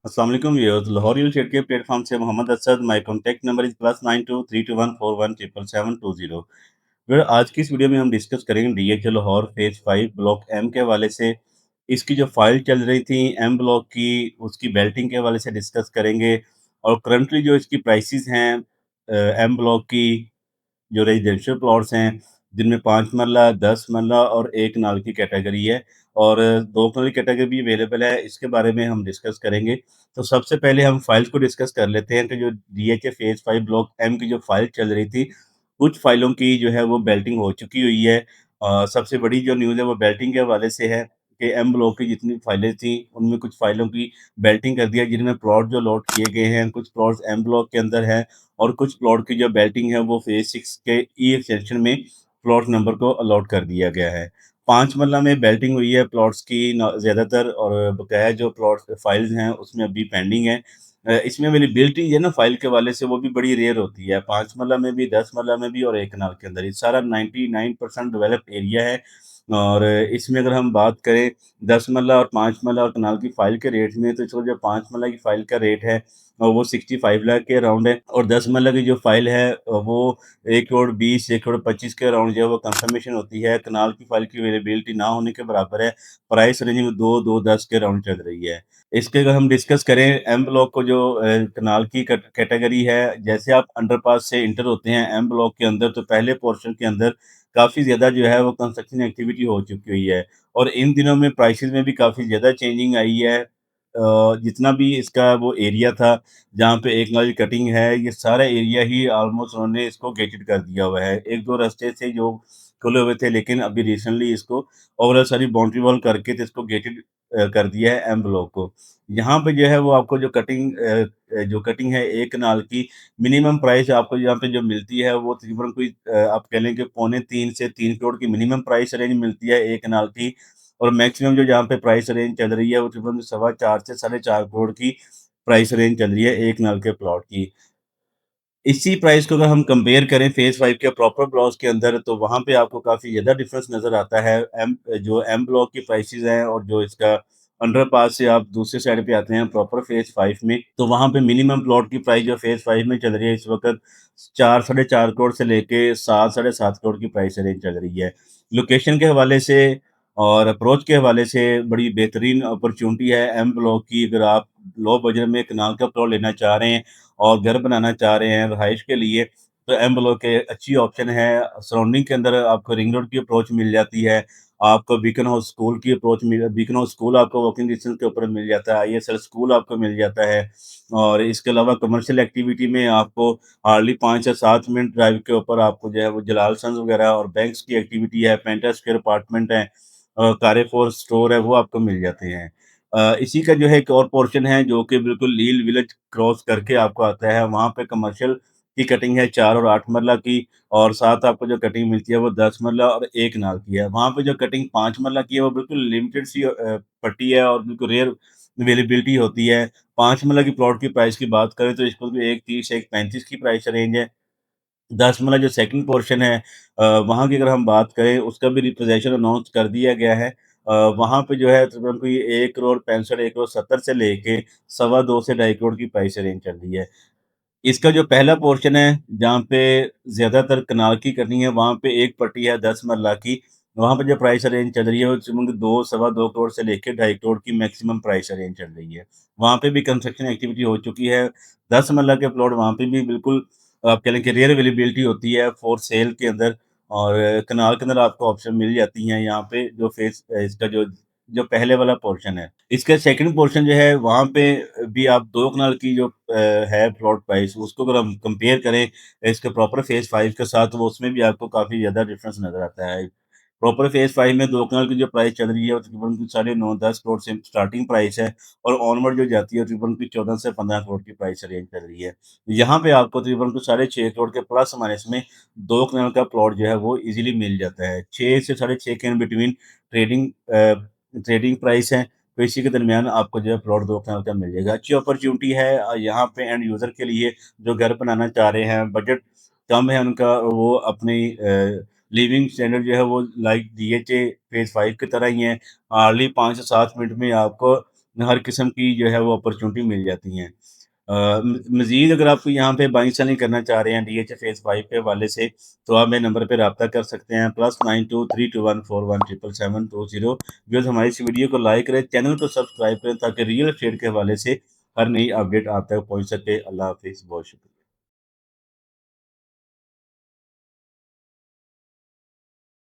अस्सलाम वालेकुम viewers, Lahore real estate के प्लेटफॉर्म से Mohammad Asad. My contact number is +9232141770। फिर आज की इस वीडियो में हम डिस्कस करेंगे DHA Lahore phase 5 block M के हवाले से। इसकी जो फाइल चल रही थी एम ब्लॉक की, उसकी बेल्टिंग के हवाले से डिस्कस करेंगे। और करंटली जो इसकी प्राइसेस हैं एम ब्लॉक की, जो रेजिडेंशियल प्लॉट्स हैं, जिनमें 5 मरला, 10 मरला और 1 कनाल की कैटेगरी है, और 2 कनाल की कैटेगरी भी अवेलेबल है, इसके बारे में हम डिस्कस करेंगे। तो सबसे पहले हम फाइल्स को डिस्कस कर लेते हैं कि जो डीएचए फेज़ 5 ब्लॉक एम की जो फाइल चल रही थी, कुछ फाइलों की जो है वो बेल्टिंग हो चुकी हुई है। सबसे बड़ी जो न्यूज़ है वो बेल्टिंग के हवाले से है कि एम ब्लॉक की जितनी फाइलें थी, उनमें कुछ फाइलों की बेल्टिंग कर दिया, जिनमें प्लॉट जो अलॉट किए गए हैं, कुछ प्लॉट्स एम ब्लॉक के अंदर हैं और कुछ प्लॉट की जो बेल्टिंग है वो फेज़ 6 के ई एक्सटेंशन में प्लॉट नंबर को अलॉट कर दिया गया है। 5 मरला में बेल्टिंग हुई है प्लॉट्स की ज़्यादातर, और बकाया जो प्लॉट फाइल्स हैं उसमें अभी पेंडिंग है। इसमें अवेलेबिलिटी है ना फाइल के हवाले से, वो भी बड़ी रेयर होती है। 5 मरला में भी, 10 मरला में भी और 1 कनाल के अंदर। ये सारा 99% डेवलप्ड एरिया है। और इसमें अगर हम बात करें 10 मरला और 5 मरला और कनाल की फाइल के रेट में, तो इसको जो 5 मरला की फाइल का रेट है वो 65 लाख के अराउंड है, और 10 मरला की जो फाइल है वो 1 करोड़ 20, 1 करोड़ 25 के अराउंड जो है वो कंफर्मेशन होती है। कनाल की फाइल की अवेलेबिलिटी ना होने के बराबर है। प्राइस रेंज में 2-2.10 के अराउंड चल रही है। इसके अगर हम डिस्कस करें एम ब्लॉक को, जो कनाल की कैटेगरी है, जैसे आप अंडरपास से इंटर होते हैं एम ब्लॉक के अंदर, तो पहले पोर्शन के अंदर काफ़ी ज़्यादा जो है वो कंस्ट्रक्शन एक्टिविटी हो चुकी हुई है, और इन दिनों में प्राइसेस में भी काफ़ी ज़्यादा चेंजिंग आई है। जितना भी इसका वो एरिया था जहाँ पे एक नल कटिंग है, ये सारा एरिया ही ऑलमोस्ट उन्होंने इसको गेटेड कर दिया हुआ है। 1-2 रास्ते थे जो खुले हुए थे, लेकिन अभी रिसेंटली इसको ओवरऑल सारी बाउंड्री वॉल करके तो इसको गेटेड कर दिया है एम ब्लॉक को। यहाँ पे जो है वो आपको जो कटिंग है 1 कनाल की, मिनिमम प्राइस आपको यहाँ पे जो मिलती है वो तकरीबन कोई आप कह लें कि पौने 3 से 3 करोड़ की मिनिमम प्राइस रेंज मिलती है 1 कनाल की। और मैक्सिमम जो जहाँ पे प्राइस रेंज चल रही है वो तकरीबन सवा 4 से साढ़े 4 करोड़ की प्राइस रेंज चल रही है 1 कनाल के प्लॉट की। इसी प्राइस को अगर हम कंपेयर करें फेज़ 5 के प्रॉपर ब्लॉक्स के अंदर, तो वहाँ पे आपको काफ़ी ज़्यादा डिफरेंस नज़र आता है। जो एम ब्लॉक की प्राइसेज़ हैं, और जो इसका अंडरपास से आप दूसरी साइड पे आते हैं प्रॉपर फेज़ 5 में, तो वहाँ पे मिनिमम प्लॉट की प्राइस जो फेज़ 5 में चल रही है इस वक़्त 4 साढ़े 4 करोड़ से लेके 7 साढ़े 7 करोड़ की प्राइस रेंज चल रही है। लोकेशन के हवाले से और अप्रोच के हवाले से बड़ी बेहतरीन अपॉर्च्युनिटी है एम ब्लॉक की। अगर आप लो बजट में कनाल का प्लॉट लेना चाह रहे हैं और घर बनाना चाह रहे हैं रहाइश के लिए, तो एम ब्लॉक के अच्छी ऑप्शन है। सराउंडिंग के अंदर आपको रिंग रोड की अप्रोच मिल जाती है, आपको बीकन हाउस स्कूल की अप्रोच मिल बीकन हाउस स्कूल आपको वॉकिंग डिस्टेंस के ऊपर मिल जाता है, आईएसएल स्कूल आपको मिल जाता है। और इसके अलावा कमर्शियल एक्टिविटी में आपको हार्डली 5 से 7 मिनट ड्राइव के ऊपर आपको जो है वो जलाल सन्स वगैरह और बैंक्स की एक्टिविटी है, पेंटा स्क्वायर अपार्टमेंट है, काररेफोर स्टोर है, वो आपको मिल जाते हैं। इसी का जो है एक और पोर्शन है जो कि बिल्कुल लील विलेज क्रॉस करके आपको आता है, वहाँ पे कमर्शियल की कटिंग है 4 और 8 मरला की, और साथ आपको जो कटिंग मिलती है वो 10 मरला और 1 कनाल की है। वहाँ पे जो कटिंग 5 मरला की है वो बिल्कुल लिमिटेड सी पट्टी है और बिल्कुल रेयर अवेलेबिलिटी होती है। 5 मरला की प्लॉट की प्राइस की बात करें तो इसको भी 1.30 से 1.35 की प्राइस रेंज है। 10 मरला जो सेकंड पोर्शन है, वहाँ की अगर हम बात करें उसका भी रिपोजेशन अनाउंस कर दिया गया है। वहाँ पे जो है तकरीबन कोई 1 करोड़ 65, 1 करोड़ 70 से लेके सवा 2 से ढाई करोड़ की प्राइस रेंज चल रही है। इसका जो पहला पोर्शन है, जहाँ पे ज़्यादातर कनाल की करनी है, वहाँ पे एक पट्टी है 10 मरला की, वहाँ पे जो प्राइस रेंज चल रही है, वो तकरीबन 2 सवा 2 करोड़ से लेके ढाई करोड़ की मैक्सिमम प्राइस रेंज चल रही है। वहाँ पे भी कंस्ट्रक्शन एक्टिविटी हो चुकी है। 10 मरला के प्लॉट वहाँ पे भी बिल्कुल आप कह लें कि रेयर अवेलेबिलिटी होती है फॉर सेल के अंदर, और कनाल के अंदर आपको ऑप्शन मिल जाती हैं यहाँ पे जो इसका जो जो पहले वाला पोर्शन है। इसका सेकंड पोर्शन जो है वहाँ पे भी आप 2 कनाल की जो है प्लॉट प्राइस, उसको अगर हम कंपेयर करें इसके प्रॉपर फेज़ 5 के साथ, तो उसमें भी आपको काफ़ी ज़्यादा डिफरेंस नज़र आता है। प्रॉपर फेज़ 5 में 2 कनाल की जो प्राइस चल रही है वो तकरीबन साढ़े 9-10 करोड़ से स्टार्टिंग प्राइस है, और ऑनवर्ड जो जाती है तकरीबन की 14 से 15 करोड़ की प्राइस रेंज चल रही है। यहाँ पे आपको तकरीबन कुछ साढ़े 6 करोड़ के प्लस माइनस में 2 कनाल का प्लॉट जो है वो ईज़िली मिल जाता है। 6 से साढ़े 6 के in between trading trading price है, तो इसी के दरमियान आपको जो है प्लॉट 2 कनाल का मिल जाएगा। अच्छी अपॉर्च्युनिटी है यहाँ पे एंड यूज़र के लिए, जो घर बनाना चाह रहे हैं, बजट कम है उनका, वो अपनी लिविंग स्टैंडर्ड जो है वो लाइक डीएचए फेज़ 5 की तरह ही है। हार्डली 5 से 7 मिनट में आपको हर किस्म की जो है वो अपॉर्च्युनिटी मिल जाती हैं। मज़ीद अगर आप यहाँ पे बाइंग सेलिंग करना चाह रहे हैं डीएच फेज़ 5 के हवाले से, तो आप मेरे नंबर पे राब्ता कर सकते हैं +9232141720। व्यूअर्स हमारी इस वीडियो को लाइक करें, चैनल को सब्सक्राइब करें ताकि रियल एस्टेट के हवाले से हर नई अपडेट आप तक पहुँच सके। अल्लाह हाफ़िज़, बहुत शुक्रिया।